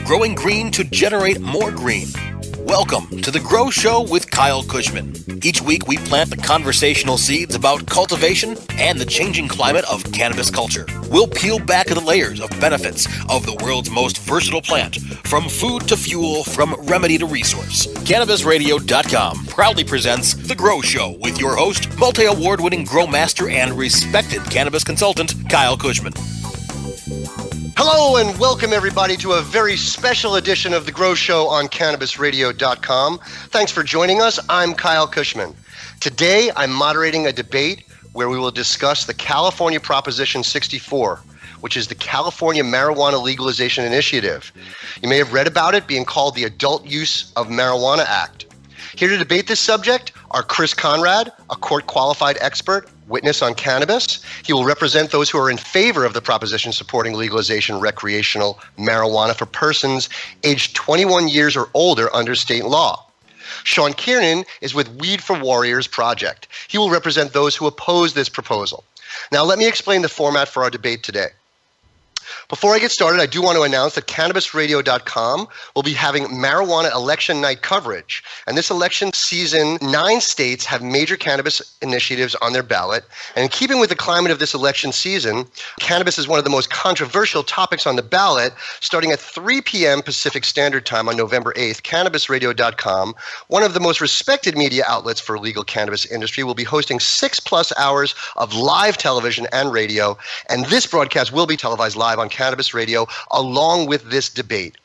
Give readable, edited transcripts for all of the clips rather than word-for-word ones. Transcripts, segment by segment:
growing green to generate more green. Welcome to The Grow Show with Kyle Cushman. Each week we plant the conversational seeds about cultivation and the changing climate of cannabis culture. We'll peel back the layers of benefits of the world's most versatile plant, from food to fuel, from remedy to resource. CannabisRadio.com proudly presents The Grow Show with your host, multi-award-winning grow master and respected cannabis consultant, Kyle Cushman. Hello and welcome everybody to a very special edition of The Grow Show on CannabisRadio.com. Thanks for joining us. I'm Kyle Cushman. Today I'm moderating a debate where we will discuss the California Proposition 64, which is the California Marijuana Legalization Initiative. You may have read about it being called the Adult Use of Marijuana Act. Here to debate this subject are Chris Conrad, a court-qualified expert, witness on cannabis. He will represent those who are in favor of the proposition supporting legalization recreational marijuana for persons aged 21 years or older under state law. Sean Kiernan is with Weed for Warriors Project. He will represent those who oppose this proposal. Now, let me explain the format for our debate today. Before I get started, I do want to announce that CannabisRadio.com will be having marijuana election night coverage. And this election season, 9 states have major cannabis initiatives on their ballot. And in keeping with the climate of this election season, cannabis is one of the most controversial topics on the ballot. Starting at 3 p.m. Pacific Standard Time on November 8th, CannabisRadio.com, one of the most respected media outlets for legal cannabis industry, will be hosting 6+ hours of live television and radio. And this broadcast will be televised live on Cannabis Radio along with this debate.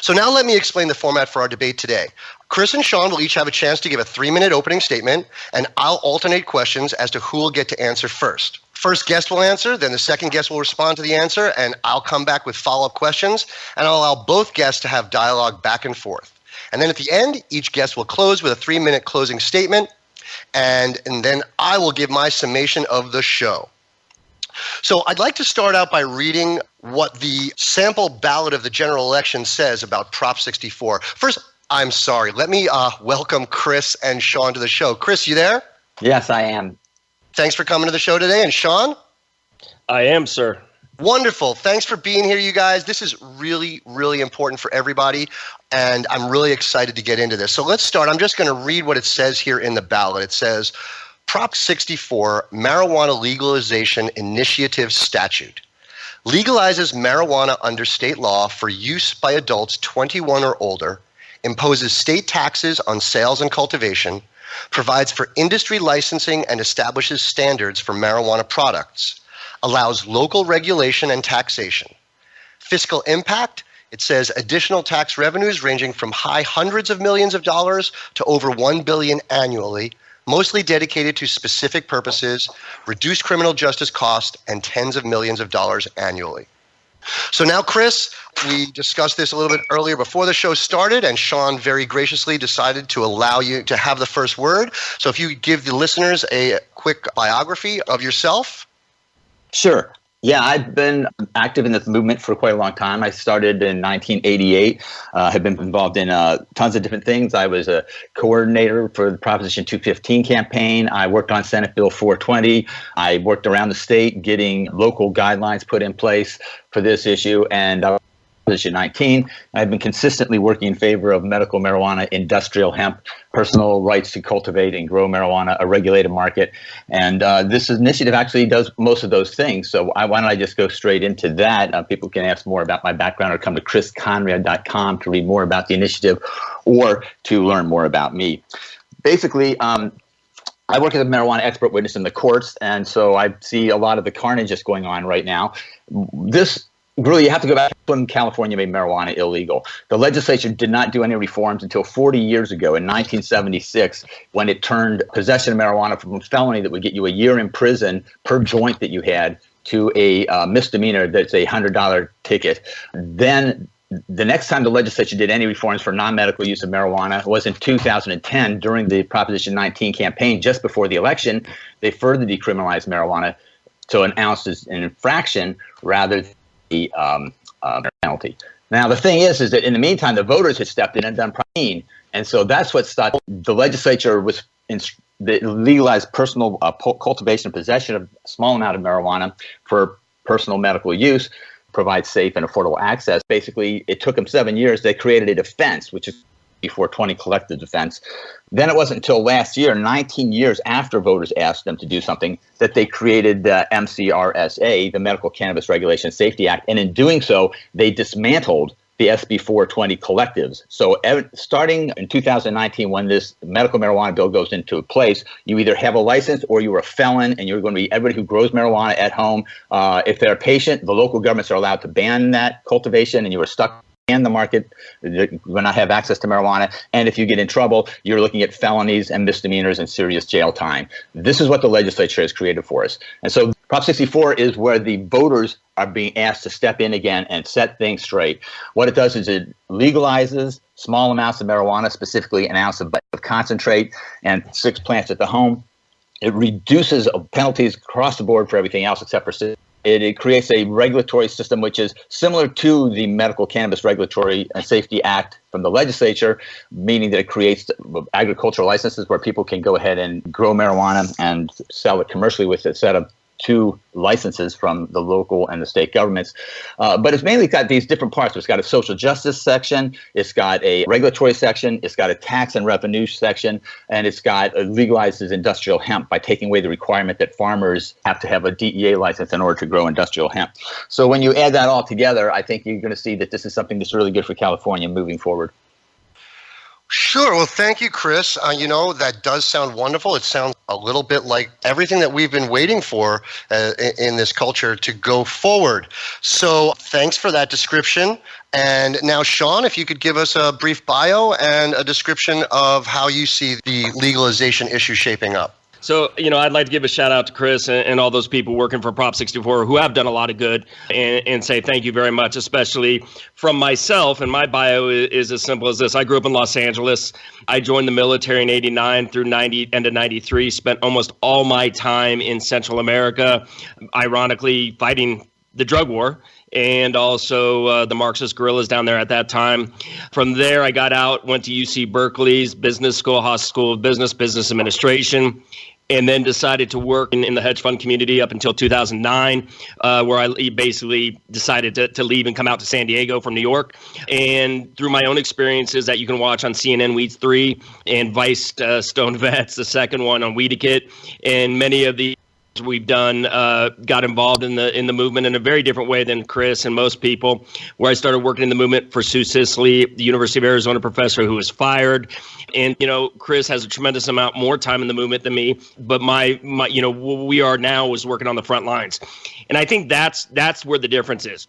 So now let me explain the format for our debate today. Chris and Sean will each have a chance to give a 3-minute opening statement, and I'll alternate questions as to who will get to answer first. First guest will answer, then the second guest will respond to the answer, and I'll come back with follow-up questions, and I'll allow both guests to have dialogue back and forth. And then at the end, each guest will close with a 3-minute closing statement, and then I will give my summation of the show. So I'd like to start out by reading what the sample ballot of the general election says about Prop 64. First, I'm sorry. Let me welcome Chris and Sean to the show. Chris, you there? Yes, I am. Thanks for coming to the show today. And Sean? I am, sir. Wonderful. Thanks for being here, you guys. This is really, really important for everybody, and I'm really excited to get into this. So let's start. I'm just going to read what it says here in the ballot. It says, Prop 64, Marijuana Legalization Initiative Statute, legalizes marijuana under state law for use by adults 21 or older, imposes state taxes on sales and cultivation, provides for industry licensing and establishes standards for marijuana products, allows local regulation and taxation. Fiscal impact, it says additional tax revenues ranging from high hundreds of millions of dollars to over $1 billion annually, mostly dedicated to specific purposes, reduce criminal justice costs, and tens of millions of dollars annually. So now, Chris, we discussed this a little bit earlier before the show started, and Sean very graciously decided to allow you to have the first word. So if you give the listeners a quick biography of yourself. Sure. Yeah, I've been active in this movement for quite a long time. I started in 1988, have been involved in tons of different things. I was a coordinator for the Proposition 215 campaign. I worked on Senate Bill 420. I worked around the state getting local guidelines put in place for this issue, and Proposition 19. I've been consistently working in favor of medical marijuana, industrial hemp, personal rights to cultivate and grow marijuana, a regulated market. And this initiative actually does most of those things. So why don't I just go straight into that? People can ask more about my background or come to CannabisRadio.com to read more about the initiative or to learn more about me. Basically, I work as a marijuana expert witness in the courts, and so I see a lot of the carnage that's going on right now. This really, you have to go back when California made marijuana illegal. The legislature did not do any reforms until 40 years ago in 1976, when it turned possession of marijuana from a felony that would get you a year in prison per joint that you had to a misdemeanor that's a $100 ticket. Then the next time the legislature did any reforms for non-medical use of marijuana was in 2010 during the Proposition 19 campaign just before the election. They further decriminalized marijuana, so an ounce is an infraction rather than the penalty. Now, the thing is that in the meantime, the voters had stepped in and done prime, and so that's what stopped. The legislature was legalized personal cultivation and possession of a small amount of marijuana for personal medical use. provide safe and affordable access. Basically, it took them 7 years. They created a defense, which is before 20 collective defense. Then it wasn't until last year, 19 years after voters asked them to do something, that they created the MCRSA, the Medical Cannabis Regulation Safety Act. And in doing so, they dismantled the SB 420 collectives. So starting in 2019, when this medical marijuana bill goes into place, you either have a license or you're a felon, and you're going to be everybody who grows marijuana at home. If they're a patient, the local governments are allowed to ban that cultivation, and you are stuck in the market, will not have access to marijuana. And if you get in trouble, you're looking at felonies and misdemeanors and serious jail time. This is what the legislature has created for us. And so Prop 64 is where the voters are being asked to step in again and set things straight. What it does is it legalizes small amounts of marijuana, specifically an ounce of concentrate and 6 plants at the home. It reduces penalties across the board for everything else except for it creates a regulatory system which is similar to the Medical Cannabis Regulatory and Safety Act from the legislature, meaning that it creates agricultural licenses where people can go ahead and grow marijuana and sell it commercially with a set of 2 licenses from the local and the state governments. But it's mainly got these different parts. It's got a social justice section, it's got a regulatory section, it's got a tax and revenue section, and it's got legalizes industrial hemp by taking away the requirement that farmers have to have a DEA license in order to grow industrial hemp. So when you add that all together, I think you're going to see that this is something that's really good for California moving forward. Sure. Well, thank you, Chris. That does sound wonderful. It sounds a little bit like everything that we've been waiting for in this culture to go forward. So thanks for that description. And now, Sean, if you could give us a brief bio and a description of how you see the legalization issue shaping up. So, I'd like to give a shout out to Chris and all those people working for Prop 64 who have done a lot of good and say thank you very much, especially from myself. And my bio is as simple as this. I grew up in Los Angeles. I joined the military in 89 through end of 93, spent almost all my time in Central America, ironically fighting the drug war and also the Marxist guerrillas down there at that time. From there, I got out, went to UC Berkeley's business school, Haas School of Business Administration, and then decided to work in the hedge fund community up until 2009, where I basically decided to leave and come out to San Diego from New York. And through my own experiences that you can watch on CNN Weeds 3 and Vice Stone Vets, the second one on Weedikit, and many of the we've done, got involved in the movement in a very different way than Chris and most people, where I started working in the movement for Sue Sisley, the University of Arizona professor who was fired. And, Chris has a tremendous amount more time in the movement than me, but my we are now is working on the front lines. And I think that's where the difference is.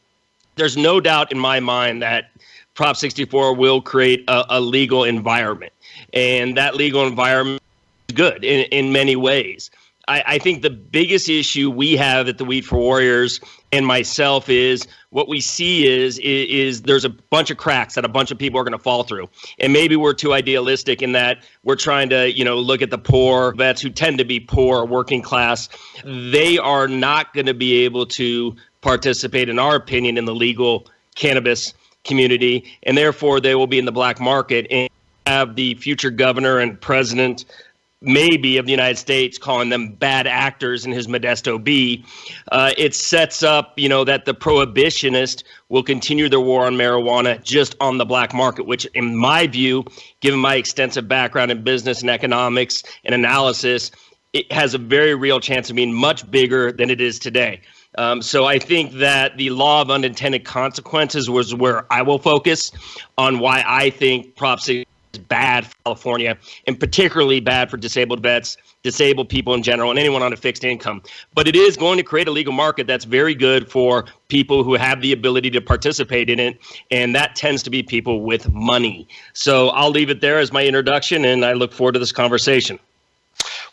There's no doubt in my mind that Prop 64 will create a legal environment, and that legal environment is good in many ways. I think the biggest issue we have at the Weed for Warriors and myself is what we see is there's a bunch of cracks that a bunch of people are going to fall through. And maybe we're too idealistic in that we're trying to, look at the poor vets who tend to be poor, working class. They are not going to be able to participate, in our opinion, in the legal cannabis community. And therefore, they will be in the black market and have the future governor and president maybe of the United States calling them bad actors in his Modesto B. It sets up, that the prohibitionist will continue their war on marijuana just on the black market, which in my view, given my extensive background in business and economics and analysis, it has a very real chance of being much bigger than it is today. So I think that the law of unintended consequences was where I will focus on why I think Prop 6 is bad for California, and particularly bad for disabled vets, disabled people in general, and anyone on a fixed income. But it is going to create a legal market that's very good for people who have the ability to participate in it, and that tends to be people with money. So I'll leave it there as my introduction, and I look forward to this conversation.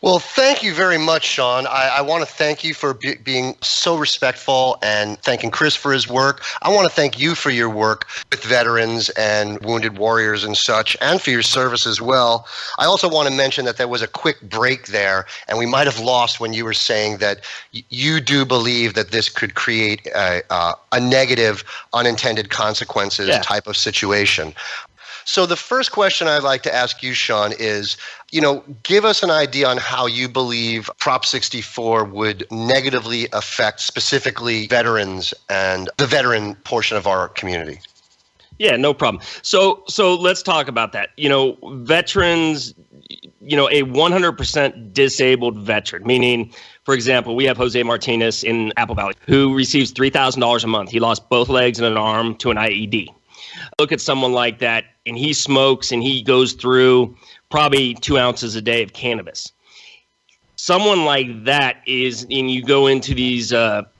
Well, thank you very much, Sean. I want to thank you for being so respectful and thanking Chris for his work. I want to thank you for your work with veterans and wounded warriors and such, and for your service as well. I also want to mention that there was a quick break there, and we might have lost when you were saying that you do believe that this could create a negative unintended consequences type of situation. So the first question I'd like to ask you, Sean, is, give us an idea on how you believe Prop 64 would negatively affect specifically veterans and the veteran portion of our community. Yeah, no problem. So let's talk about that. Veterans, a 100% disabled veteran, meaning, for example, we have Jose Martinez in Apple Valley who receives $3,000 a month. He lost both legs and an arm to an IED. Look at someone like that, and he smokes and he goes through probably 2 ounces a day of cannabis. Someone like that and you go into these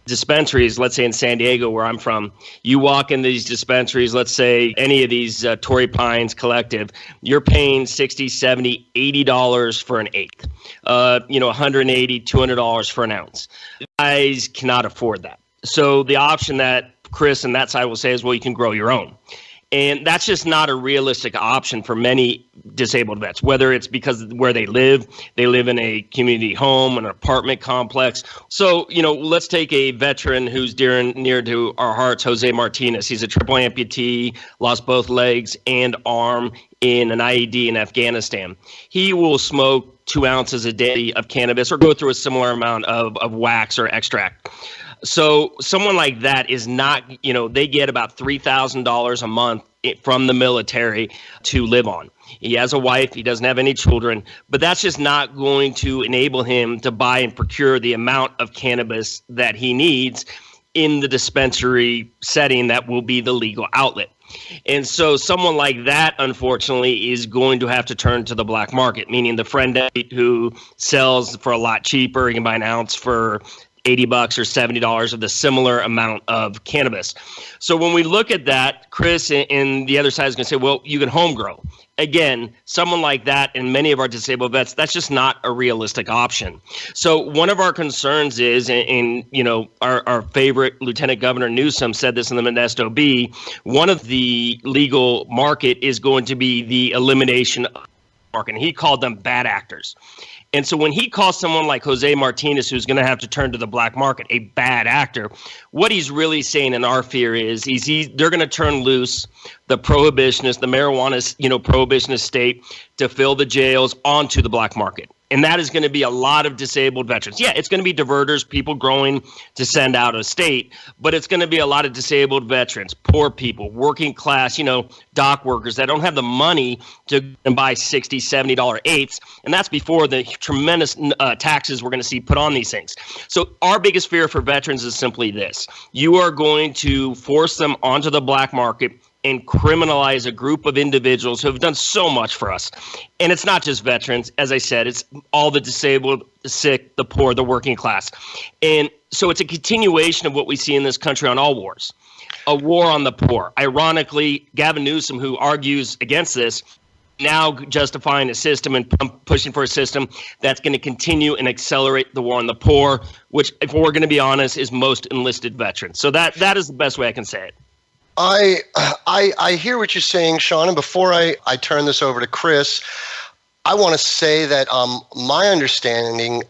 dispensaries, let's say in San Diego, where I'm from, you walk in these dispensaries, let's say any of these Torrey Pines Collective, you're paying $60, $70, $80 for an eighth, $180, $200 for an ounce. Guys cannot afford that. So the option that Chris and that side will say is, well, you can grow your own. And that's just not a realistic option for many disabled vets, whether it's because where they live in a community home, an apartment complex. So, let's take a veteran who's near to our hearts, Jose Martinez. He's a triple amputee, lost both legs and arm in an IED in Afghanistan. He will smoke 2 ounces a day of cannabis or go through a similar amount of wax or extract. So someone like that is not, they get about $3,000 a month from the military to live on. He has a wife. He doesn't have any children, but that's just not going to enable him to buy and procure the amount of cannabis that he needs in the dispensary setting that will be the legal outlet. And so someone like that, unfortunately, is going to have to turn to the black market, meaning the friend who sells for a lot cheaper. He can buy an ounce for $80 or $70 of the similar amount of cannabis. So when we look at that, Chris and the other side is going to say, well, you can home grow. Again, someone like that and many of our disabled vets, that's just not a realistic option. So one of our concerns is, and our favorite Lieutenant Governor Newsom said this in the Modesto Bee, one of the legal market is going to be the elimination of the market. And he called them bad actors. And so when he calls someone like Jose Martinez, who's going to have to turn to the black market, a bad actor, what he's really saying in our fear is they're going to turn loose the prohibitionist, the marijuana, prohibitionist state to fill the jails onto the black market. And that is going to be a lot of disabled veterans. Yeah, it's going to be diverters, people growing to send out of state, but it's going to be a lot of disabled veterans, poor people, working class, dock workers that don't have the money to buy $60, $70 eighths. And that's before the tremendous taxes we're going to see put on these things. So our biggest fear for veterans is simply this. You are going to force them onto the black market and criminalize a group of individuals who have done so much for us. And it's not just veterans. As I said, it's all the disabled, the sick, the poor, the working class. And so it's a continuation of what we see in this country on all wars, a war on the poor. Ironically, Gavin Newsom, who argues against this, now justifying a system and pushing for a system that's going to continue and accelerate the war on the poor, which, if we're going to be honest, is most enlisted veterans. So that is the best way I can say it. I hear what you're saying, Sean, and before I turn this over to Chris, I want to say that my understanding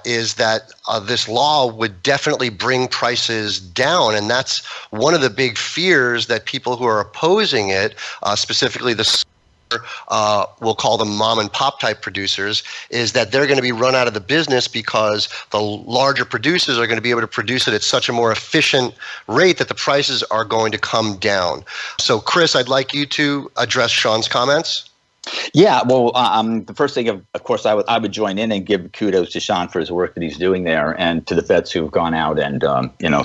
is that this law would definitely bring prices down, and that's one of the big fears that people who are opposing it, specifically the we'll call them mom and pop type producers, is that they're going to be run out of the business because the larger producers are going to be able to produce it at such a more efficient rate that the prices are going to come down. So, Chris, I'd like you to address Sean's comments. Yeah, well, the first thing, of course, I would join in and give kudos to Sean for his work that he's doing there, and to the vets who've gone out and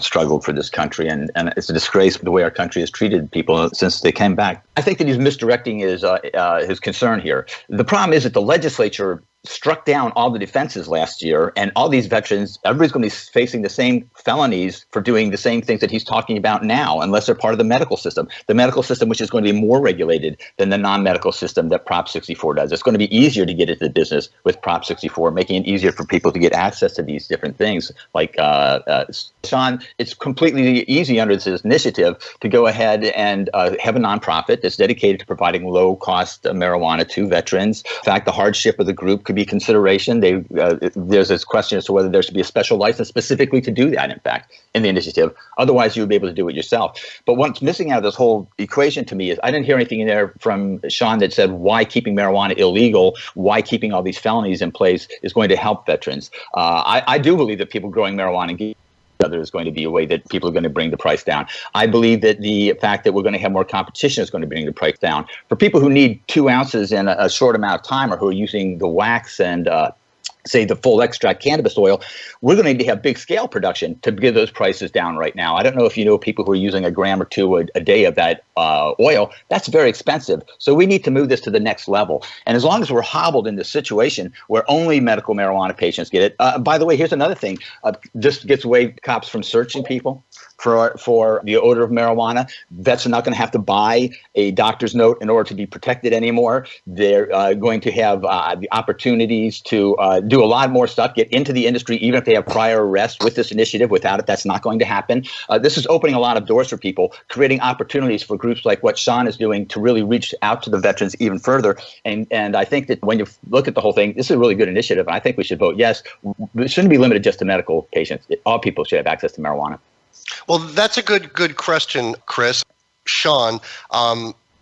struggled for this country. And it's a disgrace the way our country has treated people since they came back. I think that he's misdirecting his concern here. The problem is that the legislature struck down all the defenses last year, and all these veterans, everybody's going to be facing the same felonies for doing the same things that he's talking about now, unless they're part of the medical system, which is going to be more regulated than the non-medical system that Prop 64 does. It's going to be easier to get into the business with Prop 64, making it easier for people to get access to these different things. Like Sean, it's completely easy under this initiative to go ahead and have a nonprofit that's dedicated to providing low-cost marijuana to veterans. In fact, the hardship of the group could be consideration. There's this question as to whether there should be a special license specifically to do that, in fact, in the initiative. Otherwise, you would be able to do it yourself. But what's missing out of this whole equation to me is I didn't hear anything in there from Sean that said why keeping marijuana illegal, why keeping all these felonies in place is going to help veterans. I do believe that people growing marijuana and other is going to be a way that people are going to bring the price down. I believe that the fact that we're going to have more competition is going to bring the price down. For people who need 2 ounces in a short amount of time, or who are using the wax and say the full extract cannabis oil, we're going to need to have big scale production to get those prices down right now. I don't know if you know people who are using a gram or two a day of that oil. That's very expensive. So we need to move this to the next level. And as long as we're hobbled in this situation where only medical marijuana patients get it, by the way, here's another thing. This gets away cops from searching people for the odor of marijuana. Vets are not going to have to buy a doctor's note in order to be protected anymore. They're going to have the opportunities to do a lot more stuff, get into the industry, even if they have prior arrests with this initiative. Without it, that's not going to happen. This is opening a lot of doors for people, creating opportunities for groups like what Sean is doing to really reach out to the veterans even further. And I think that when you look at the whole thing, this is a really good initiative. And I think we should vote yes. It shouldn't be limited just to medical patients. All people should have access to marijuana. Well, that's a good question, Chris. Sean,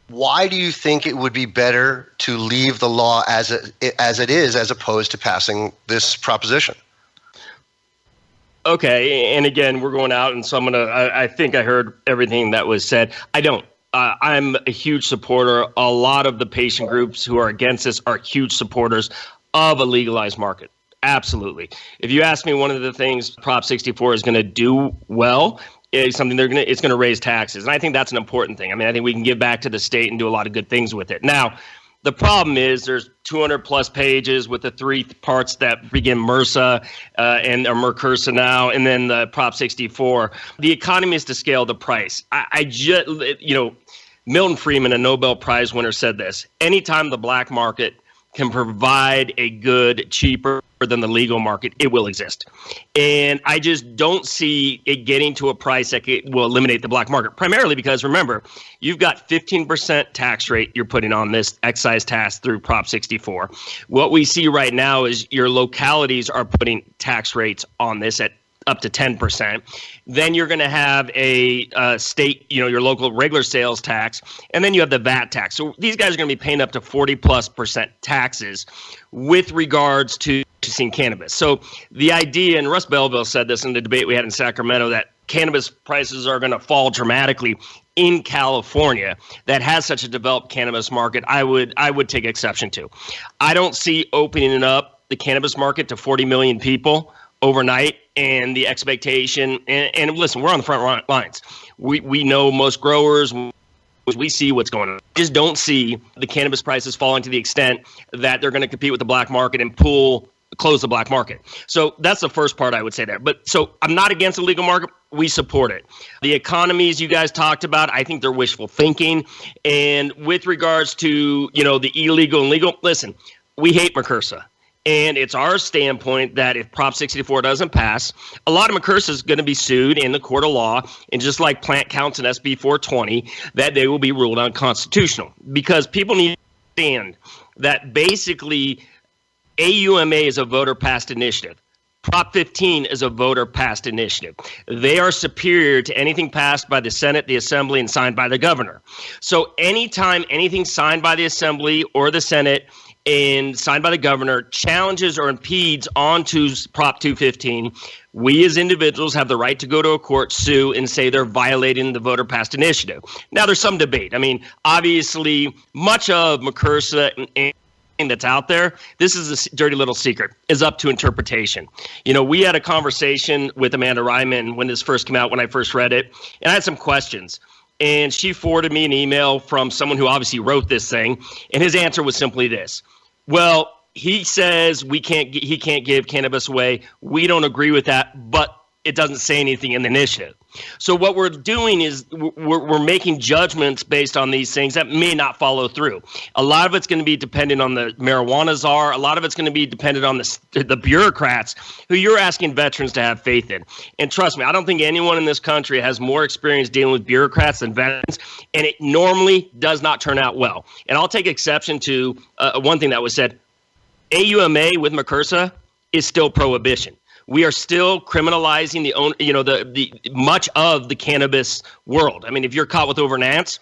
why do you think it would be better to leave the law as it is, as opposed to passing this proposition? Okay, and again, we're going out, and so I think I heard everything that was said. I don't. I'm a huge supporter. A lot of the patient groups who are against this are huge supporters of a legalized market. Absolutely. If you ask me, one of the things Prop 64 is going to do well is something it's going to raise taxes. And I think that's an important thing. I mean, I think we can give back to the state and do a lot of good things with it. Now, the problem is there's 200 plus pages with the 3 parts that begin MRSA and or MRCURSA now, and then the Prop 64. The economy is to scale the price. I just, Milton Friedman, a Nobel Prize winner, said this: anytime the black market can provide a good cheaper than the legal market, it will exist. And I just don't see it getting to a price that will eliminate the black market, primarily because, remember, you've got 15% tax rate you're putting on this excise tax through Prop 64. What we see right now is your localities are putting tax rates on this at up to 10%. Then you're going to have a state, your local regular sales tax, and then you have the VAT tax. So these guys are going to be paying up to 40+% taxes with regards to seeing cannabis. So the idea, and Russ Belville said this in the debate we had in Sacramento, that cannabis prices are going to fall dramatically in California that has such a developed cannabis market. I would take exception to. I don't see opening up the cannabis market to 40 million people overnight, and the expectation, and listen, we're on the front lines. We know most growers, we see what's going on. Just don't see the cannabis prices falling to the extent that they're going to compete with the black market and close the black market. So that's the first part I would say there. But so I'm not against the legal market. We support it. The economies you guys talked about, I think they're wishful thinking. And with regards to, the illegal and legal, listen, we hate MRCURSA. And it's our standpoint that if Prop 64 doesn't pass, a lot of MRCURSA is going to be sued in the court of law, and just like plant counts in SB 420, that they will be ruled unconstitutional. Because people need to understand that basically AUMA is a voter-passed initiative. Prop 15 is a voter-passed initiative. They are superior to anything passed by the Senate, the Assembly, and signed by the governor. So anytime anything signed by the Assembly or the Senate and signed by the governor challenges or impedes onto Prop 215, we as individuals have the right to go to a court, sue, and say they're violating the voter-passed initiative. Now, there's some debate. I mean, obviously, much of MRCURSA and that's out there, this is a dirty little secret, is up to interpretation. We had a conversation with Amanda Ryman when this first came out, when I first read it, and I had some questions. And she forwarded me an email from someone who obviously wrote this thing, and his answer was simply this: well, he says he can't give cannabis away. We don't agree with that, but it doesn't say anything in the initiative. So what we're doing is we're making judgments based on these things that may not follow through. A lot of it's going to be dependent on the marijuana czar. A lot of it's going to be dependent on the bureaucrats who you're asking veterans to have faith in. And trust me, I don't think anyone in this country has more experience dealing with bureaucrats than veterans, and it normally does not turn out well. And I'll take exception to one thing that was said. AUMA with McCursa is still prohibition. We are still criminalizing the much of the cannabis world. I mean, if you're caught with over an ounce,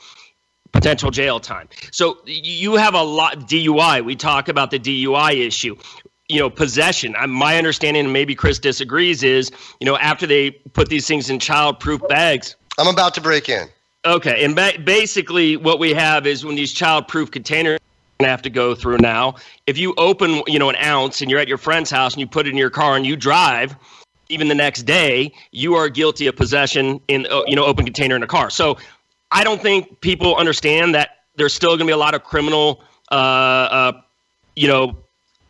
potential jail time. So you have a lot DUI. We talk about the DUI issue. Possession. My understanding, and maybe Chris disagrees, is after they put these things in child-proof bags. I'm about to break in. Okay, and basically what we have is when these child-proof containers have to go through now. If you open, an ounce and you're at your friend's house and you put it in your car and you drive, even the next day, you are guilty of possession in, open container in a car. So I don't think people understand that there's still going to be a lot of criminal,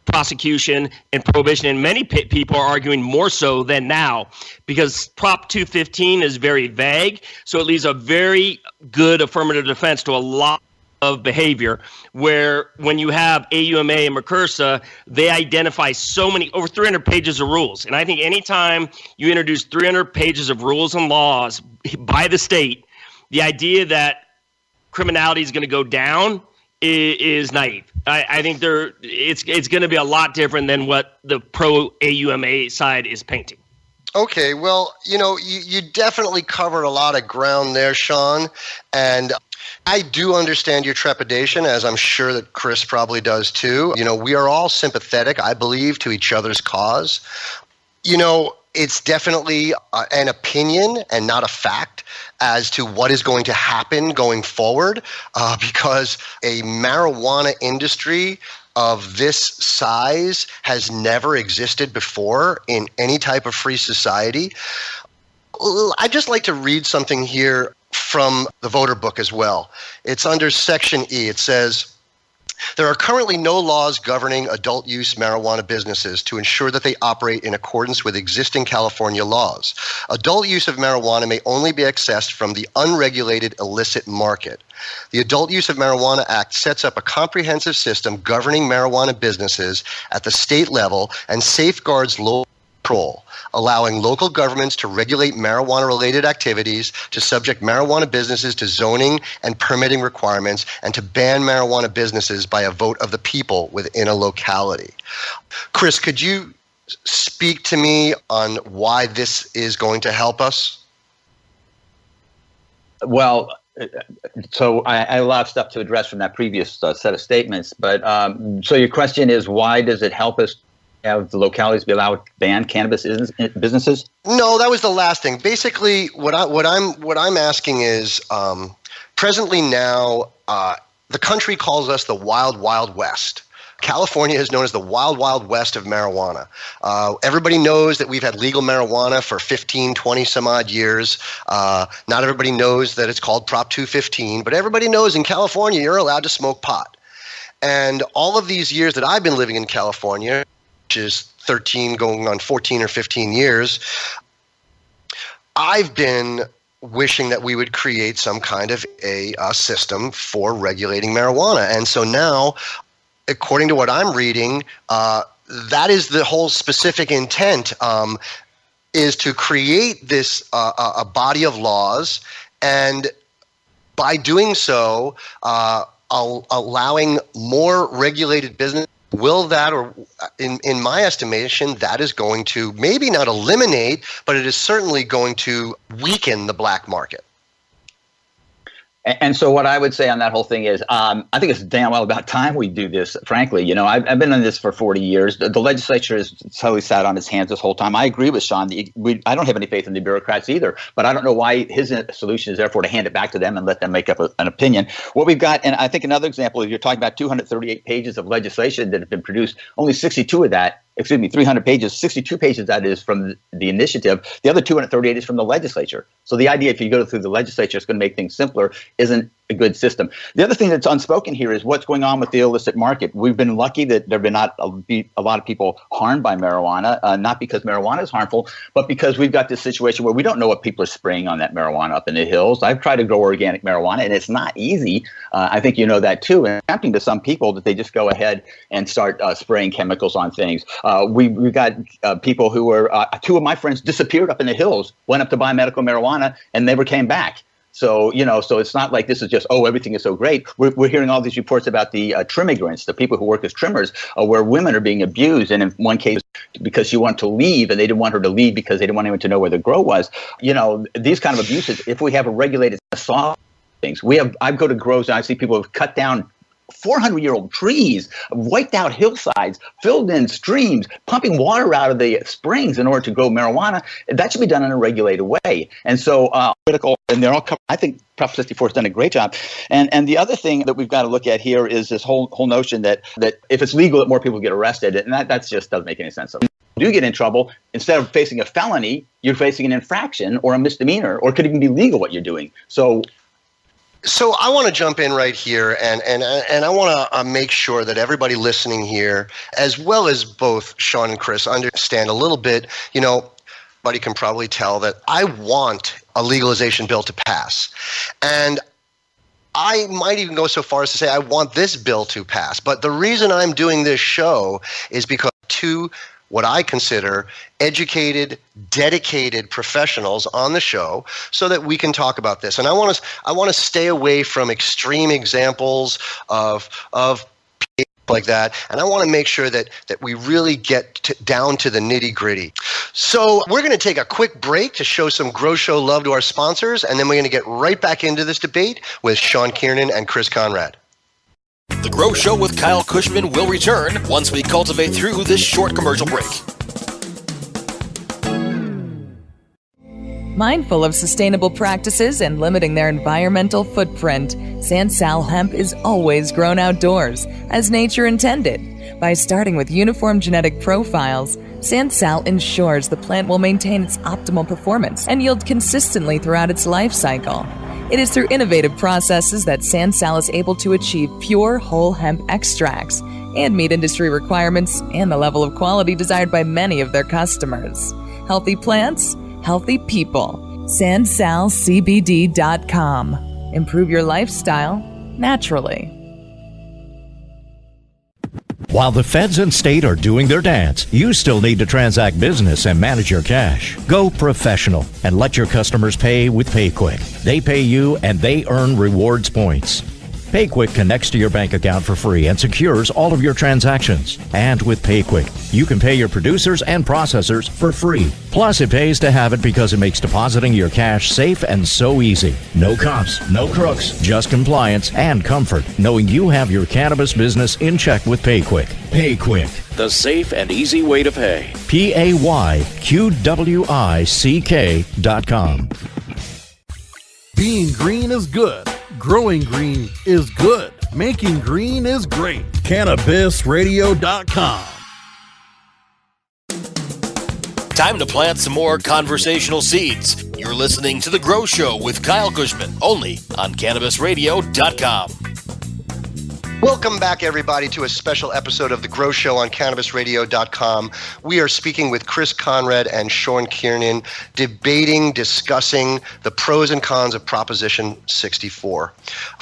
prosecution and prohibition. And many people are arguing more so than now because Prop 215 is very vague. So it leaves a very good affirmative defense to a lot of behavior, where when you have AUMA and McCursa, they identify over 300 pages of rules. And I think anytime you introduce 300 pages of rules and laws by the state, the idea that criminality is going to go down is naive. I think it's going to be a lot different than what the pro AUMA side is painting. Okay, well, you definitely covered a lot of ground there, Sean, and I do understand your trepidation, as I'm sure that Chris probably does too. We are all sympathetic, I believe, to each other's cause. It's definitely an opinion and not a fact as to what is going to happen going forward, because a marijuana industry of this size has never existed before in any type of free society. I'd just like to read something here from the voter book as well. It's under Section E. It says, there are currently no laws governing adult use marijuana businesses to ensure that they operate in accordance with existing California laws. Adult use of marijuana may only be accessed from the unregulated illicit market. The Adult Use of Marijuana Act sets up a comprehensive system governing marijuana businesses at the state level and safeguards local control, allowing local governments to regulate marijuana-related activities, to subject marijuana businesses to zoning and permitting requirements, and to ban marijuana businesses by a vote of the people within a locality. Chris, could you speak to me on why this is going to help us? Well, so I have a lot of stuff to address from that previous set of statements, but so your question is, why does it help us have the localities be allowed to ban cannabis businesses? No, that was the last thing. Basically, what I'm asking is, presently now, the country calls us the Wild Wild West. California is known as the Wild Wild West of marijuana. Everybody knows that we've had legal marijuana for 15, 20 some odd years. Not everybody knows that it's called Prop 215, but everybody knows in California you're allowed to smoke pot. And all of these years that I've been living in California, which is 13 going on 14 or 15 years, I've been wishing that we would create some kind of a system for regulating marijuana. And so now, according to what I'm reading, that is the whole specific intent, is to create this a body of laws, and by doing so, allowing more regulated business. Will that, or in my estimation, that is going to maybe not eliminate, but it is certainly going to weaken the black market. And so what I would say on that whole thing is, I think it's damn well about time we do this, frankly. I've been on this for 40 years. The legislature has totally sat on its hands this whole time. I agree with Sean. I don't have any faith in the bureaucrats either, but I don't know why his solution is therefore to hand it back to them and let them make up an opinion. What we've got, and I think another example is you're talking about 238 pages of legislation that have been produced, only 300 pages, 62 pages that is from the initiative. The other 238 is from the legislature. So the idea if you go through the legislature, it's going to make things simpler, isn't a good system. The other thing that's unspoken here is what's going on with the illicit market. We've been lucky that there have been not a lot of people harmed by marijuana, not because marijuana is harmful, but because we've got this situation where we don't know what people are spraying on that marijuana up in the hills. I've tried to grow organic marijuana, and it's not easy. I think you know that too. And it's tempting to some people that they just go ahead and start spraying chemicals on things. We've got people who were, two of my friends disappeared up in the hills, went up to buy medical marijuana, and never came back. So, so it's not like this is just, everything is so great. We're hearing all these reports about the trim migrants, the people who work as trimmers, where women are being abused. And in one case, because she wanted to leave and they didn't want her to leave because they didn't want anyone to know where the grow was. These kind of abuses, if we have a regulated soft things, I go to grows and I see people have cut down 400-year-old trees, wiped out hillsides, filled in streams, pumping water out of the springs in order to grow marijuana. That should be done in a regulated way. And so critical, and they're all covered. I think Prop 64 has done a great job. And the other thing that we've got to look at here is this whole notion that if it's legal, that more people get arrested. And that just doesn't make any sense. So you get in trouble, instead of facing a felony, you're facing an infraction or a misdemeanor, or it could even be legal what you're doing. So I want to jump in right here, and I want to make sure that everybody listening here, as well as both Sean and Chris, understand a little bit. Everybody can probably tell that I want a legalization bill to pass. And I might even go so far as to say I want this bill to pass. But the reason I'm doing this show is because what I consider educated, dedicated professionals on the show so that we can talk about this. And I want to stay away from extreme examples of like that. And I want to make sure that we really get down to the nitty-gritty. So we're going to take a quick break to show some Grow Show love to our sponsors, and then we're going to get right back into this debate with Sean Kiernan and Chris Conrad. The Grow Show with Kyle Cushman will return once we cultivate through this short commercial break. Mindful of sustainable practices and limiting their environmental footprint, Sansal hemp is always grown outdoors, as nature intended. By starting with uniform genetic profiles, Sansal ensures the plant will maintain its optimal performance and yield consistently throughout its life cycle. It is through innovative processes that Sansal is able to achieve pure whole hemp extracts and meet industry requirements and the level of quality desired by many of their customers. Healthy plants, healthy people. SansalCBD.com. Improve your lifestyle naturally. While the feds and state are doing their dance, you still need to transact business and manage your cash. Go professional and let your customers pay with PayQuick. They pay you and they earn rewards points. PayQuick connects to your bank account for free and secures all of your transactions. And with PayQuick, you can pay your producers and processors for free. Plus, it pays to have it because it makes depositing your cash safe and so easy. No cops, no crooks, just compliance and comfort, knowing you have your cannabis business in check with PayQuick. PayQuick, the safe and easy way to pay. PayQuick.com. Being green is good. Growing green is good. Making green is great. CannabisRadio.com. Time to plant some more conversational seeds. You're listening to The Grow Show with Kyle Cushman, only on CannabisRadio.com. Welcome back, everybody, to a special episode of The Grow Show on CannabisRadio.com. We are speaking with Chris Conrad and Sean Kiernan, discussing the pros and cons of Proposition 64.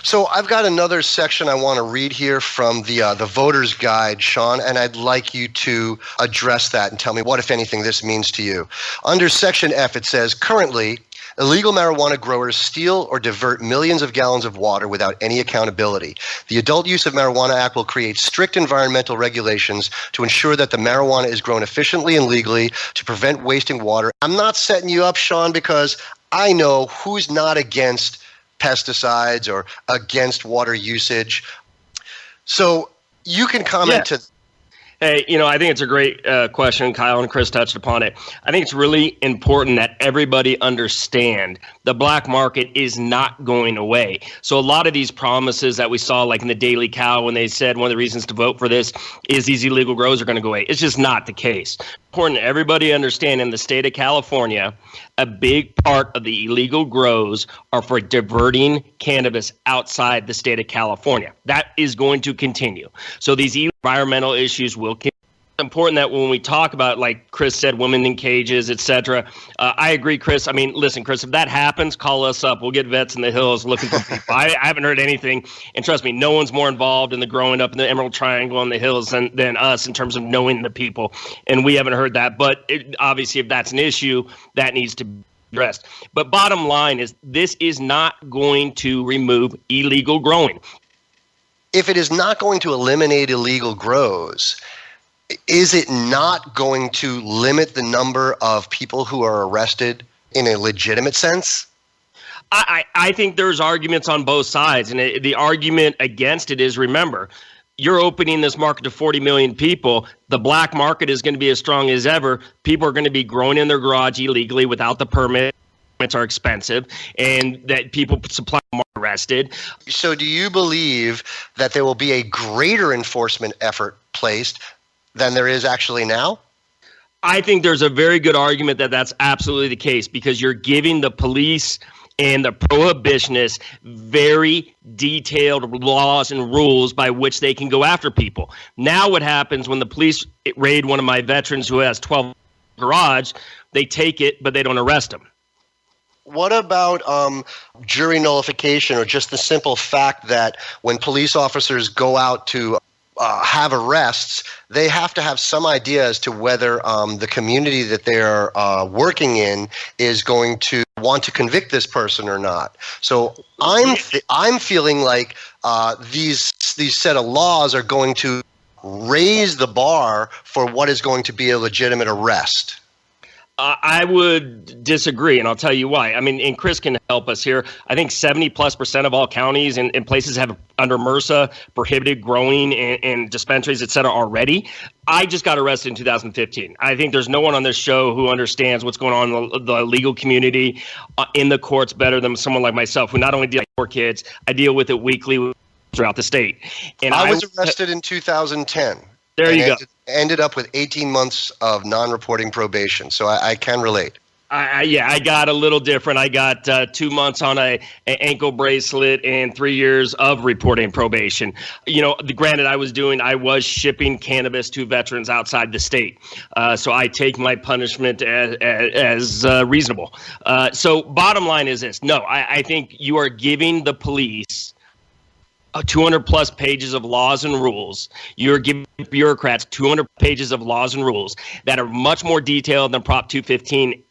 So I've got another section I want to read here from the voter's guide, Sean, and I'd like you to address that and tell me what, if anything, this means to you. Under Section F, it says, currently, illegal marijuana growers steal or divert millions of gallons of water without any accountability. The Adult Use of Marijuana Act will create strict environmental regulations to ensure that the marijuana is grown efficiently and legally to prevent wasting water. I'm not setting you up, Sean, because I know who's not against pesticides or against water usage. So you can comment to. Hey, I think it's a great question. Kyle and Chris touched upon it. I think it's really important that everybody understand the black market is not going away. So a lot of these promises that we saw, like in the Daily Cow, when they said one of the reasons to vote for this is these illegal grows are going to go away. It's just not the case. Important everybody understand in the state of California, a big part of the illegal grows are for diverting cannabis outside the state of California. That is going to continue. So these environmental issues will continue. It's important that when we talk about, like Chris said, women in cages, etc. I agree, Chris. I mean, listen, Chris, if that happens, call us up. We'll get vets in the hills looking for people. I haven't heard anything. And trust me, no one's more involved in the growing up in the Emerald Triangle and the hills than us in terms of knowing the people. And we haven't heard that. But obviously, if that's an issue, that needs to be addressed. But bottom line is this is not going to remove illegal growing. If it is not going to eliminate illegal grows, is it not going to limit the number of people who are arrested in a legitimate sense? I think there's arguments on both sides. And the argument against it is, remember, you're opening this market to 40 million people. The black market is going to be as strong as ever. People are going to be growing in their garage illegally without the permit. Permits are expensive, and that people supply are arrested. So do you believe that there will be a greater enforcement effort placed than there is actually now? I think there's a very good argument that that's absolutely the case, because you're giving the police and the prohibitionists very detailed laws and rules by which they can go after people. Now what happens when the police raid one of my veterans who has 12 garage, they take it, but they don't arrest him. What about jury nullification, or just the simple fact that when police officers go out to have arrests, they have to have some idea as to whether the community that they're working in is going to want to convict this person or not. So I'm feeling like these set of laws are going to raise the bar for what is going to be a legitimate arrest. I would disagree, and I'll tell you why. I mean, and Chris can help us here. I think 70+% of all counties and places have, under MRSA, prohibited growing and dispensaries, et cetera, already. I just got arrested in 2015. I think there's no one on this show who understands what's going on in the legal community in the courts better than someone like myself, who not only deals with poor kids, I deal with it weekly throughout the state. And I was arrested in 2010. There you go. Ended up with 18 months of non-reporting probation, so I can relate. I got a little different. I got 2 months on an ankle bracelet and 3 years of reporting probation. You know, granted, I was shipping cannabis to veterans outside the state. So I take my punishment as reasonable. So bottom line is this. No, I think you are giving the police 200 plus pages of laws and rules. You're giving bureaucrats 200 pages of laws and rules that are much more detailed than Prop 215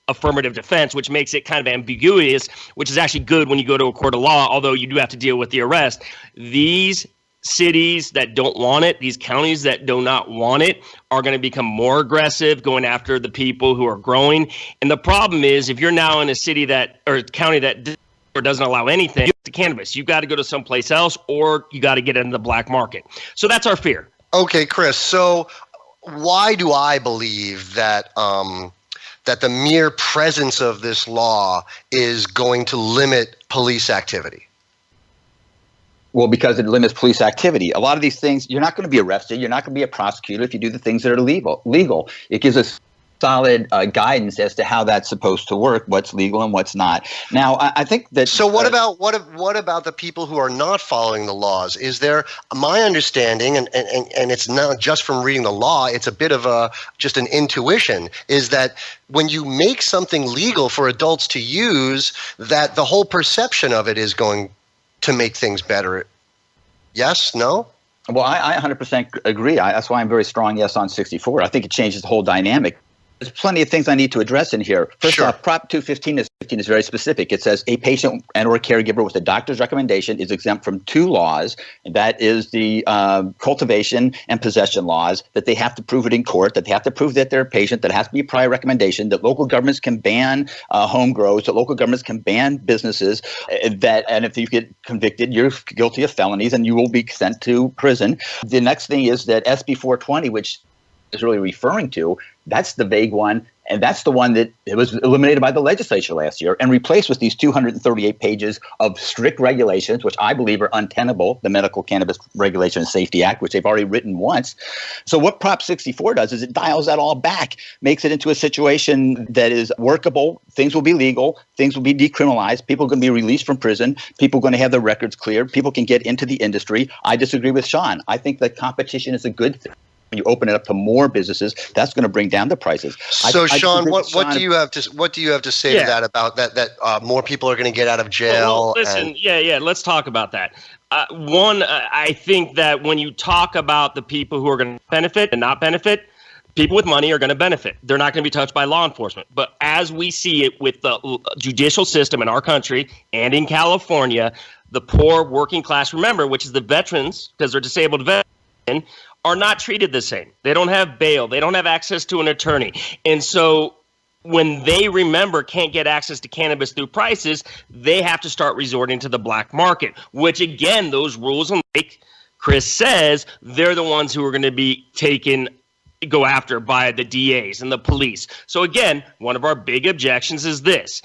affirmative defense, which makes it kind of ambiguous, which is actually good when you go to a court of law, although you do have to deal with the arrest. These cities that don't want it, these counties that do not want it, are going to become more aggressive, going after the people who are growing. And the problem is, if you're now in a city that, or a county that doesn't allow anything to cannabis, you got to go to someplace else, or you got to get into the black market. So that's our fear. Okay, Chris. So why do I believe that that the mere presence of this law is going to limit police activity? Well, because it limits police activity. A lot of these things, you're not going to be arrested. You're not going to be a prosecutor if you do the things that are legal. It gives us solid guidance as to how that's supposed to work, what's legal and what's not. Now, I think that. So, what about the people who are not following the laws? Is there, my understanding, and it's not just from reading the law, it's a bit of just an intuition, is that when you make something legal for adults to use, that the whole perception of it is going to make things better. Yes? No? Well, I 100% agree. That's why I'm very strong yes on 64. I think it changes the whole dynamic. There's plenty of things I need to address in here. First off, Prop 215 is very specific. It says a patient and or caregiver with a doctor's recommendation is exempt from two laws, and that is the cultivation and possession laws, that they have to prove it in court, that they have to prove that they're a patient, that has to be a prior recommendation, that local governments can ban home grows, that local governments can ban businesses, and if you get convicted, you're guilty of felonies and you will be sent to prison. The next thing is that SB 420, which is really referring to, that's the vague one, and that's the one that it was eliminated by the legislature last year and replaced with these 238 pages of strict regulations, which I believe are untenable, the Medical Cannabis Regulation and Safety Act, which they've already written once. So what Prop 64 does is it dials that all back, makes it into a situation that is workable. Things will be legal. Things will be decriminalized. People are going to be released from prison. People are going to have their records cleared. People can get into the industry. I disagree with Sean. I think that competition is a good thing. When you open it up to more businesses, that's going to bring down the prices. So, Sean, what do you have to say to that about that more people are going to get out of jail? Well, listen, let's talk about that. One, I think that when you talk about the people who are going to benefit and not benefit, people with money are going to benefit. They're not going to be touched by law enforcement. But as we see it with the judicial system in our country and in California, the poor working class, remember, which is the veterans, because they're disabled veterans, are not treated the same. They don't have bail. They don't have access to an attorney. And so when they can't get access to cannabis through prices, they have to start resorting to the black market, which again, those rules, like Chris says, they're the ones who are going to be go after by the DAs and the police. So again, one of our big objections is this.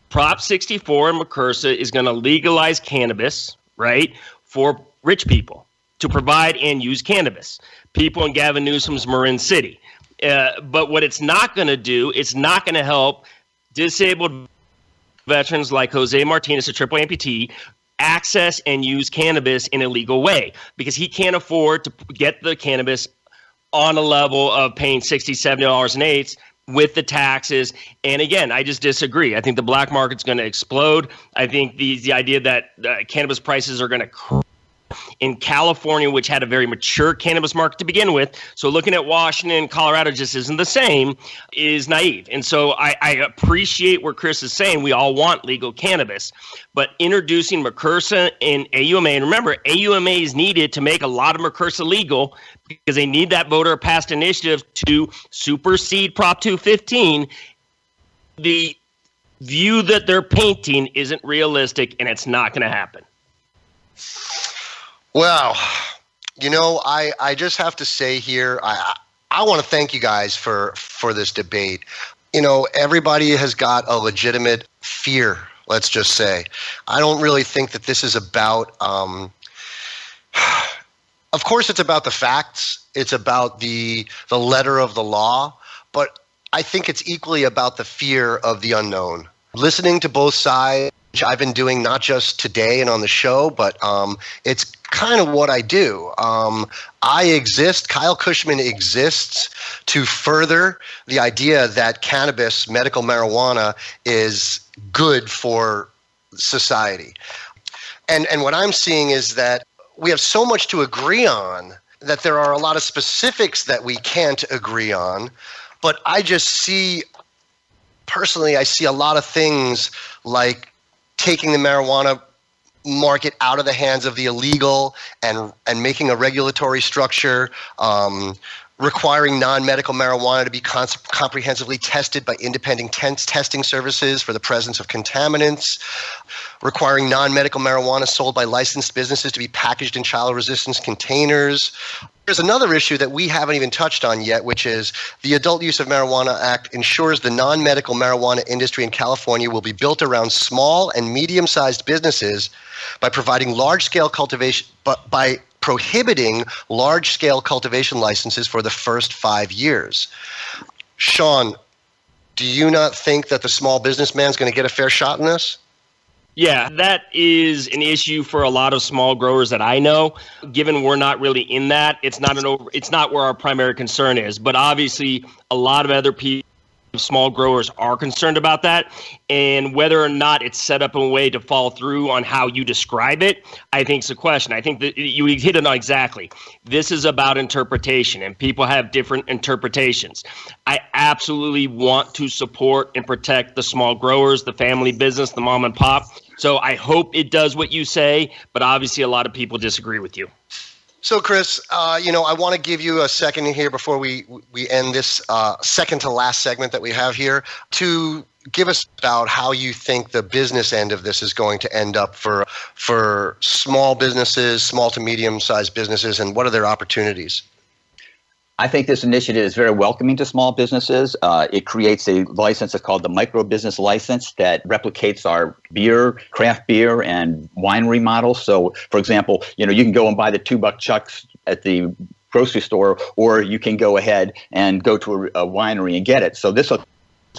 Prop 64 in McCursa is going to legalize cannabis, right, for rich people to provide and use cannabis. People in Gavin Newsom's Marin City. But what it's not going to do, it's not going to help disabled veterans like Jose Martinez, a triple amputee, access and use cannabis in a legal way because he can't afford to get the cannabis on a level of paying $60, $70 an eighth with the taxes. And again, I just disagree. I think the black market's going to explode. I think the idea that cannabis prices are going to in California, which had a very mature cannabis market to begin with, so looking at Washington and Colorado just isn't the same, is naive. And so I appreciate what Chris is saying. We all want legal cannabis. But introducing McCursa and AUMA, and remember, AUMA is needed to make a lot of McCursa legal because they need that voter-passed initiative to supersede Prop 215. The view that they're painting isn't realistic, and it's not going to happen. Well, I just have to say here, I want to thank you guys for this debate. Everybody has got a legitimate fear, let's just say. I don't really think that this is about, of course it's about the facts, it's about the letter of the law, but I think it's equally about the fear of the unknown. Listening to both sides, which I've been doing not just today and on the show, but it's kind of what I do. Kyle Cushman exists to further the idea that cannabis, medical marijuana, is good for society. And what I'm seeing is that we have so much to agree on that there are a lot of specifics that we can't agree on, but I see a lot of things like taking the marijuana market out of the hands of the illegal and making a regulatory structure, requiring non-medical marijuana to be comprehensively tested by independent testing services for the presence of contaminants, requiring non-medical marijuana sold by licensed businesses to be packaged in child-resistant containers. There's another issue that we haven't even touched on yet, which is the Adult Use of Marijuana Act ensures the non-medical marijuana industry in California will be built around small and medium-sized businesses by providing large-scale cultivation, but by prohibiting large-scale cultivation licenses for the first 5 years. Sean, do you not think that the small businessman is going to get a fair shot in this? Yeah, that is an issue for a lot of small growers that I know. Given we're not really in that, it's not where our primary concern is. But obviously, a lot of other people, small growers, are concerned about that. And whether or not it's set up in a way to fall through on how you describe it, I think is a question. I think that you hit it on exactly. This is about interpretation, and people have different interpretations. I absolutely want to support and protect the small growers, the family business, the mom and pop. So I hope it does what you say, but obviously a lot of people disagree with you. So, Chris, I want to give you a second here before we end this second to last segment that we have here to give us about how you think the business end of this is going to end up for small businesses, small to medium-sized businesses, and what are their opportunities? I think this initiative is very welcoming to small businesses. It creates a license called the micro business license that replicates our beer, craft beer, and winery model. So, for example, you can go and buy the $2 chucks at the grocery store, or you can go ahead and go to a winery and get it. So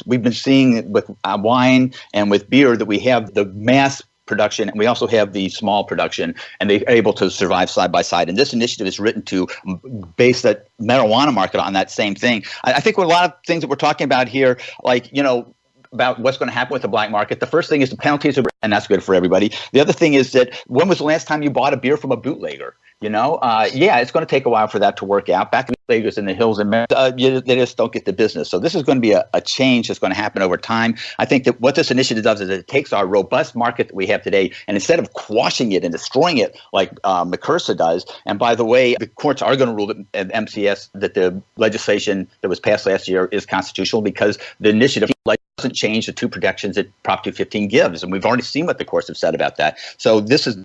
we've been seeing with wine and with beer that we have the mass production, and we also have the small production, and they're able to survive side by side. And this initiative is written to base that marijuana market on that same thing. I think with a lot of things that we're talking about here, like, about what's going to happen with the black market, the first thing is the penalties are, and that's good for everybody. The other thing is that when was the last time you bought a beer from a bootlegger? Yeah, it's going to take a while for that to work out. Back in legislators in the hills and they just don't get the business. So this is going to be a change that's going to happen over time. I think that what this initiative does is it takes our robust market that we have today, and instead of quashing it and destroying it like McCursa does, and by the way, the courts are going to rule at MCS that the legislation that was passed last year is constitutional because the initiative doesn't change the two protections that Prop 215 gives. And we've already seen what the courts have said about that. So this is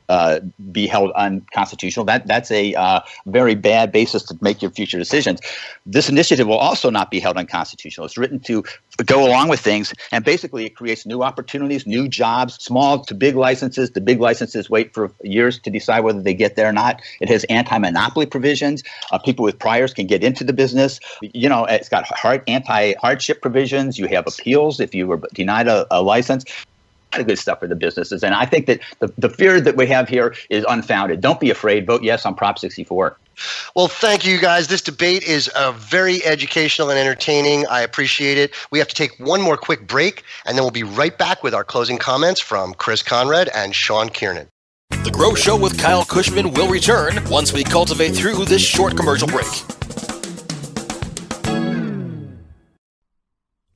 be held unconstitutional. That's a very bad basis to make your future decisions. This initiative will also not be held unconstitutional. It's written to go along with things, and basically it creates new opportunities, new jobs, small to big licenses. The big licenses wait for years to decide whether they get there or not. It has anti-monopoly provisions. People with priors can get into the business. You know, it's got anti-hardship provisions. You have appeals if you were denied a license. A lot of good stuff for the businesses. And I think that the fear that we have here is unfounded. Don't be afraid. Vote yes on Prop 64. Well, thank you guys. This debate is very educational and entertaining. I appreciate it. We have to take one more quick break, and then we'll be right back with our closing comments from Chris Conrad and Sean Kiernan. The Grow Show with Kyle Cushman will return once we cultivate through this short commercial break.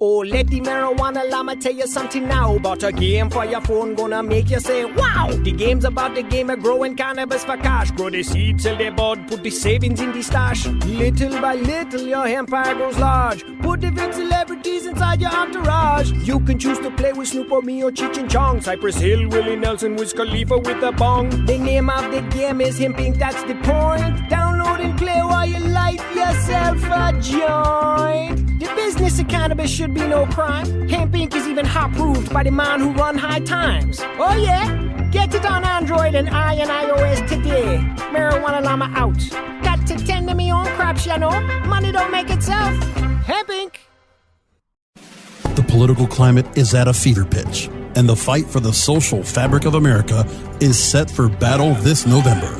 Oh, let the marijuana llama tell you something now about a game for your phone gonna make you say, wow! The game's about the game of growing cannabis for cash. Grow the seed, sell the bud, put the savings in the stash. Little by little, your empire grows large. Put the big celebrities inside your entourage. You can choose to play with Snoop or me or Cheech and Chong, Cypress Hill, Willie Nelson, Wiz Khalifa with a bong. The name of the game is Hemp Inc., that's the point. Download and play while you light yourself a joint. The business of cannabis should be no crime. Hemp Inc. is even hot-proofed by the man who run High Times. Oh yeah? Get it on Android and iOS today. Marijuana llama out. Got to tend to me own crops, you know. Money don't make itself. Hemp Inc. The political climate is at a fever pitch, and the fight for the social fabric of America is set for battle this November.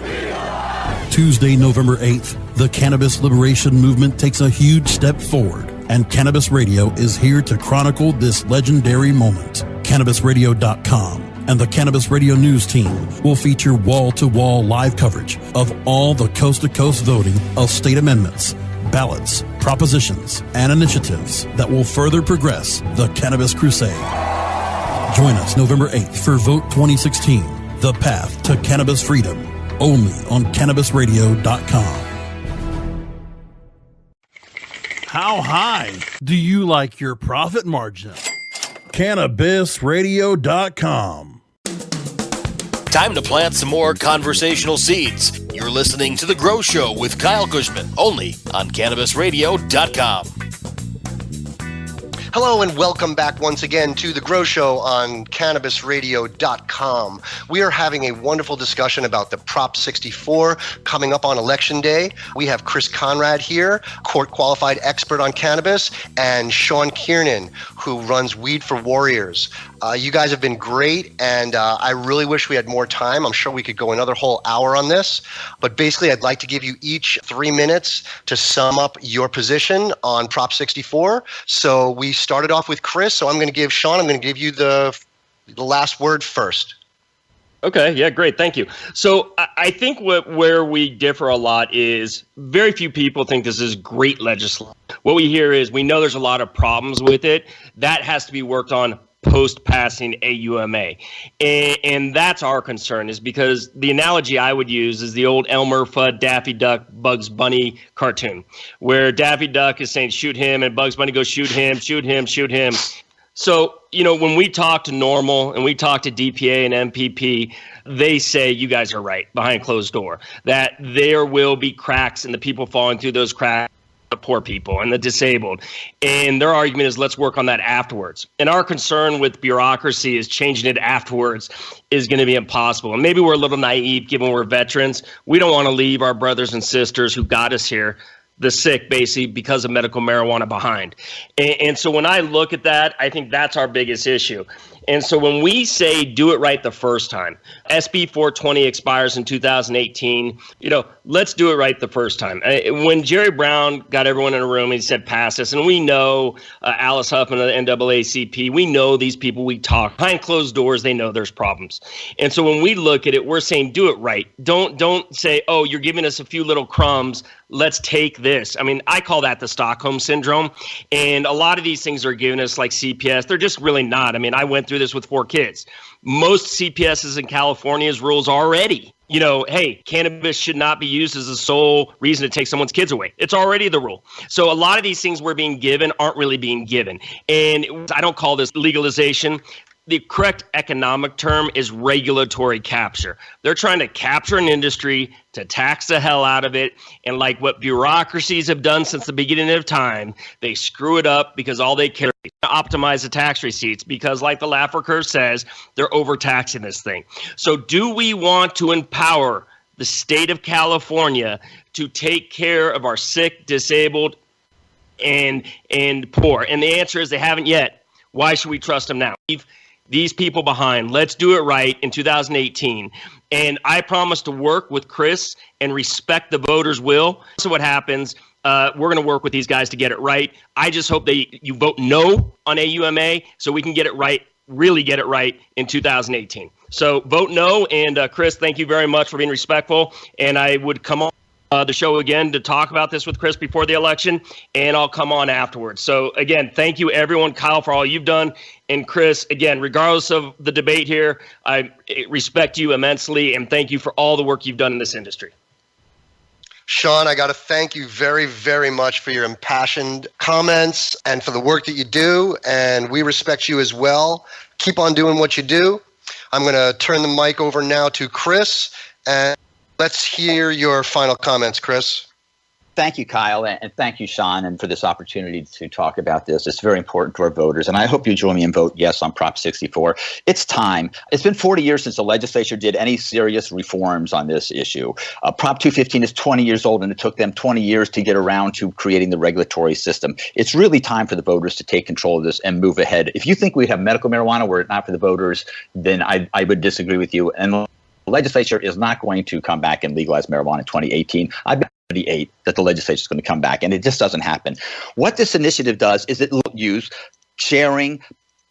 Tuesday, November 8th, the cannabis liberation movement takes a huge step forward, and Cannabis Radio is here to chronicle this legendary moment. CannabisRadio.com and the Cannabis Radio News team will feature wall-to-wall live coverage of all the coast-to-coast voting of state amendments, ballots, propositions, and initiatives that will further progress the cannabis crusade. Join us November 8th for Vote 2016, The Path to Cannabis Freedom, only on CannabisRadio.com. How high do you like your profit margin? CannabisRadio.com. Time to plant some more conversational seeds. You're listening to The Grow Show with Kyle Cushman, only on CannabisRadio.com. Hello and welcome back once again to The Grow Show on CannabisRadio.com. We are having a wonderful discussion about the Prop 64 coming up on Election Day. We have Chris Conrad here, court-qualified expert on cannabis, and Sean Kiernan, who runs Weed for Warriors. You guys have been great, and I really wish we had more time. I'm sure we could go another whole hour on this. But basically, I'd like to give you each 3 minutes to sum up your position on Prop 64. So we started off with Chris, so I'm going to give Sean, I'm going to give you the last word first. Okay, yeah, great, thank you. So I think where we differ a lot is very few people think this is great legislation. What we hear is we know there's a lot of problems with it. That has to be worked on post-passing AUMA. And that's our concern, is because the analogy I would use is the old Elmer Fudd, Daffy Duck, Bugs Bunny cartoon, where Daffy Duck is saying, shoot him, and Bugs Bunny goes, shoot him, shoot him, shoot him. So, you know, when we talk to NORML and we talk to DPA and MPP, they say, you guys are right, behind closed door, that there will be cracks and the people falling through those cracks, the poor people and the disabled. And their argument is, let's work on that afterwards. And our concern with bureaucracy is changing it afterwards is going to be impossible. And maybe we're a little naive given we're veterans. We don't want to leave our brothers and sisters who got us here, the sick, basically, because of medical marijuana behind. And so when I look at that, I think that's our biggest issue. And so when we say do it right the first time, SB 420 expires in 2018, let's do it right the first time. When Jerry Brown got everyone in a room, he said, pass this. And we know Alice Huffman of the NAACP, we know these people, we talk behind closed doors, they know there's problems. And so when we look at it, we're saying do it right. Don't say, oh, you're giving us a few little crumbs, let's take this. I mean, I call that the Stockholm Syndrome. And a lot of these things are giving us like CPS. They're just really not. I mean, I went through this with 4 kids. Most CPSs in California's rules already, hey, cannabis should not be used as the sole reason to take someone's kids away. It's already the rule. So a lot of these things we're being given aren't really being given. And I don't call this legalization. The correct economic term is regulatory capture. They're trying to capture an industry, to tax the hell out of it. And like what bureaucracies have done since the beginning of time, they screw it up because all they care is to optimize the tax receipts because like the Laffer curve says, they're overtaxing this thing. So do we want to empower the state of California to take care of our sick, disabled, and poor? And the answer is they haven't yet. Why should we trust them now? Leave these people behind. Let's do it right in 2018. And I promise to work with Chris and respect the voters' will. So what happens, we're going to work with these guys to get it right. I just hope you vote no on AUMA so we can get it right, really get it right in 2018. So vote no. And Chris, thank you very much for being respectful. And I would come on the show again to talk about this with Chris before the election, and I'll come on afterwards. So again, thank you everyone, Kyle, for all you've done. And Chris, again, regardless of the debate here, I respect you immensely and thank you for all the work you've done in this industry. Sean, I got to thank you very, very much for your impassioned comments and for the work that you do. And we respect you as well. Keep on doing what you do. I'm going to turn the mic over now to Chris, and let's hear your final comments, Chris. Thank you, Kyle, and thank you, Sean, and for this opportunity to talk about this. It's very important to our voters, and I hope you join me and vote yes on Prop 64. It's time. It's been 40 years since the legislature did any serious reforms on this issue. Prop 215 is 20 years old, and it took them 20 years to get around to creating the regulatory system. It's really time for the voters to take control of this and move ahead. If you think we'd have medical marijuana were it not for the voters, then I would disagree with you. And the legislature is not going to come back and legalize marijuana in 2018. I've been 38 that the legislature is going to come back, and it just doesn't happen. What this initiative does is it use sharing,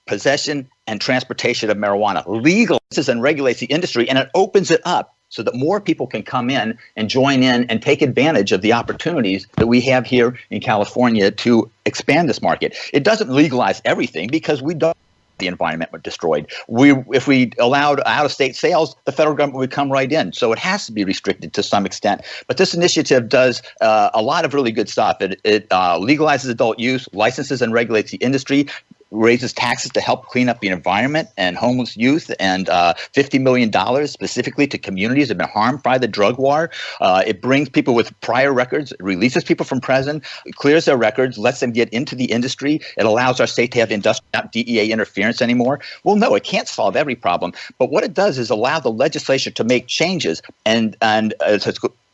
possession, and transportation of marijuana, legalizes and regulates the industry, and it opens it up so that more people can come in and join in and take advantage of the opportunities that we have here in California to expand this market. It doesn't legalize everything because we don't. The environment were destroyed. If we allowed out-of-state sales, the federal government would come right in. So it has to be restricted to some extent. But this initiative does a lot of really good stuff. It legalizes adult use, licenses and regulates the industry, raises taxes to help clean up the environment and homeless youth, and $50 million specifically to communities that have been harmed by the drug war. It brings people with prior records, releases people from prison, clears their records, lets them get into the industry. It allows our state to have not DEA interference anymore. Well, no, it can't solve every problem. But what it does is allow the legislature to make changes, and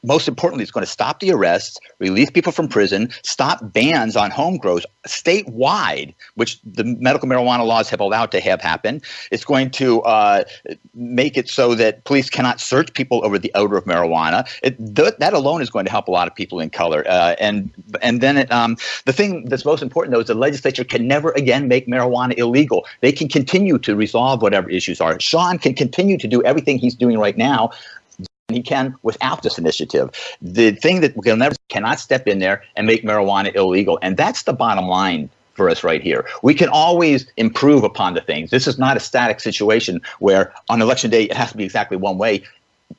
most importantly, it's going to stop the arrests, release people from prison, stop bans on home grows statewide, which the medical marijuana laws have allowed to have happen. It's going to make it so that police cannot search people over the odor of marijuana. That alone is going to help a lot of people in color. And then the thing that's most important, though, is the legislature can never again make marijuana illegal. They can continue to resolve whatever issues are. Sean can continue to do everything he's doing right now. He can without this initiative. The thing that we'll never cannot step in there and make marijuana illegal. And that's the bottom line for us right here. We can always improve upon the things. This is not a static situation where on election day it has to be exactly one way.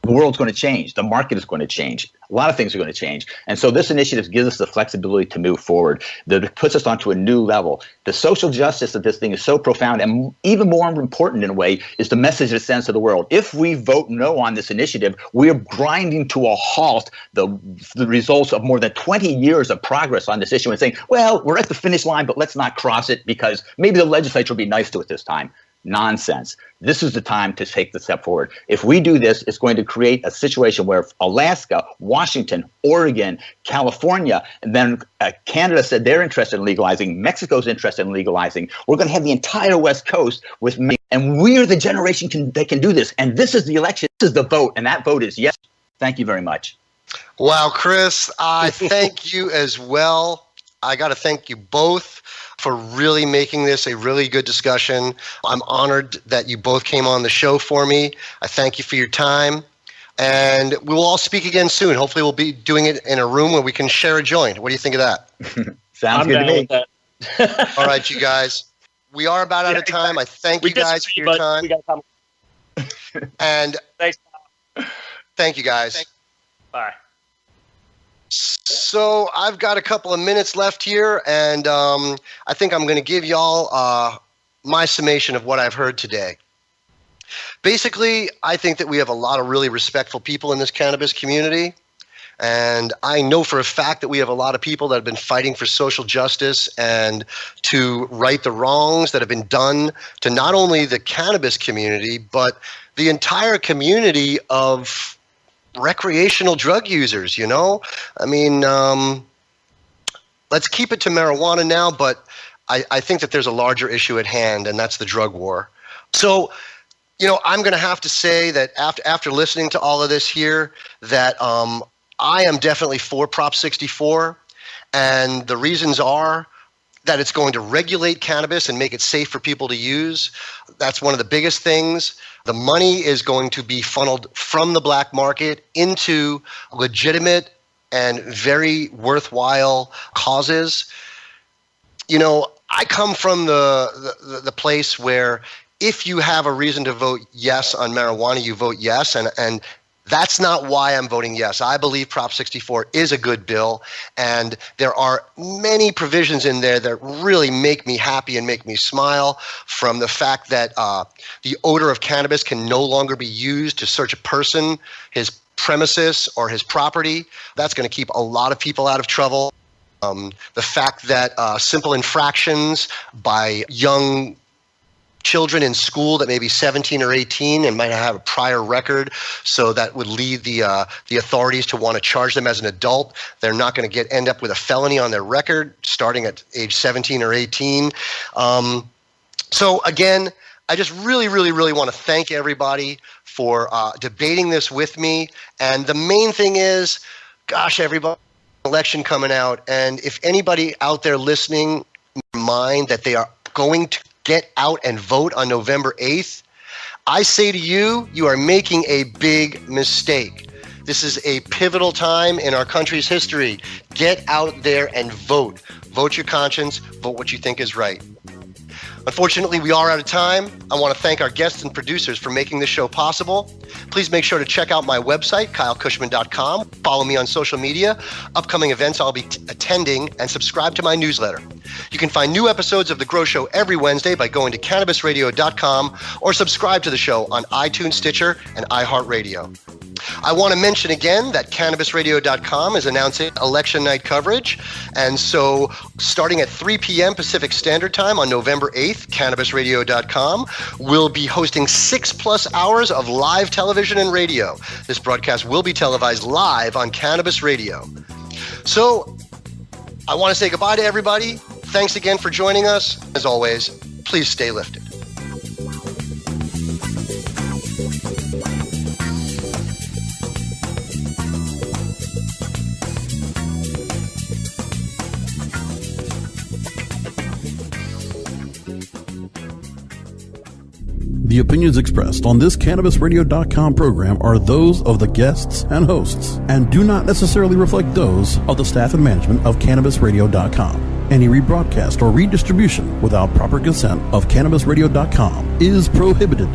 The world's going to change. The market is going to change. A lot of things are going to change. And so this initiative gives us the flexibility to move forward. That it puts us onto a new level. The social justice of this thing is so profound, and even more important in a way is the message it sends to the world. If we vote no on this initiative, we are grinding to a halt the results of more than 20 years of progress on this issue and saying, well, we're at the finish line, but let's not cross it because maybe the legislature will be nice to it this time. nonsense. This is the time to take the step forward. If we do this, it's going to create a situation where Alaska, Washington, Oregon, California, and then Canada said they're interested in legalizing. Mexico's interested in legalizing. We're going to have the entire West Coast with me, and we're the generation that can do this. And this is the election. This is the vote, and that vote is yes. Thank you very much. Wow, Chris, I thank you as well. I got to thank you both for really making this a really good discussion. I'm honored that you both came on the show for me. I thank you for your time. And we will all speak again soon. Hopefully we'll be doing it in a room where we can share a joint. What do you think of that? Sounds good to me. All right, you guys. We are about out of time. I thank you guys for your time. And thanks. Thank you guys. Bye. So I've got a couple of minutes left here, and I think I'm going to give y'all my summation of what I've heard today. Basically, I think that we have a lot of really respectful people in this cannabis community, and I know for a fact that we have a lot of people that have been fighting for social justice and to right the wrongs that have been done to not only the cannabis community, but the entire community of recreational drug users, you know? I mean, let's keep it to marijuana now, but I think that there's a larger issue at hand, and that's the drug war. So, you know, I'm going to have to say that after listening to all of this here, that I am definitely for Prop 64, and the reasons are that it's going to regulate cannabis and make it safe for people to use. That's one of the biggest things. The money is going to be funneled from the black market into legitimate and very worthwhile causes. You know, I come from the place where if you have a reason to vote yes on marijuana, you vote yes, and that's not why I'm voting yes. I believe Prop 64 is a good bill, and there are many provisions in there that really make me happy and make me smile, from the fact that the odor of cannabis can no longer be used to search a person, his premises, or his property. That's going to keep a lot of people out of trouble. The fact that simple infractions by young children in school that may be 17 or 18 and might have a prior record, so that would lead the authorities to want to charge them as an adult. They're not going to end up with a felony on their record starting at age 17 or 18. So again, I just really, really, really want to thank everybody for debating this with me. And the main thing is, gosh, everybody, election coming out, and if anybody out there listening mind that they are going to get out and vote on November 8th, I say to you, you are making a big mistake. This is a pivotal time in our country's history. Get out there and vote. Vote your conscience. Vote what you think is right. Unfortunately, we are out of time. I want to thank our guests and producers for making this show possible. Please make sure to check out my website, KyleCushman.com. Follow me on social media, upcoming events I'll be attending, and subscribe to my newsletter. You can find new episodes of The Grow Show every Wednesday by going to CannabisRadio.com or subscribe to the show on iTunes, Stitcher, and iHeartRadio. I want to mention again that CannabisRadio.com is announcing election night coverage. And so starting at 3 p.m. Pacific Standard Time on November 8th, CannabisRadio.com will be hosting 6+ hours of live television and radio. This broadcast will be televised live on Cannabis Radio. So I want to say goodbye to everybody. Thanks again for joining us. As always, please stay lifted. The opinions expressed on this CannabisRadio.com program are those of the guests and hosts and do not necessarily reflect those of the staff and management of CannabisRadio.com. Any rebroadcast or redistribution without proper consent of CannabisRadio.com is prohibited.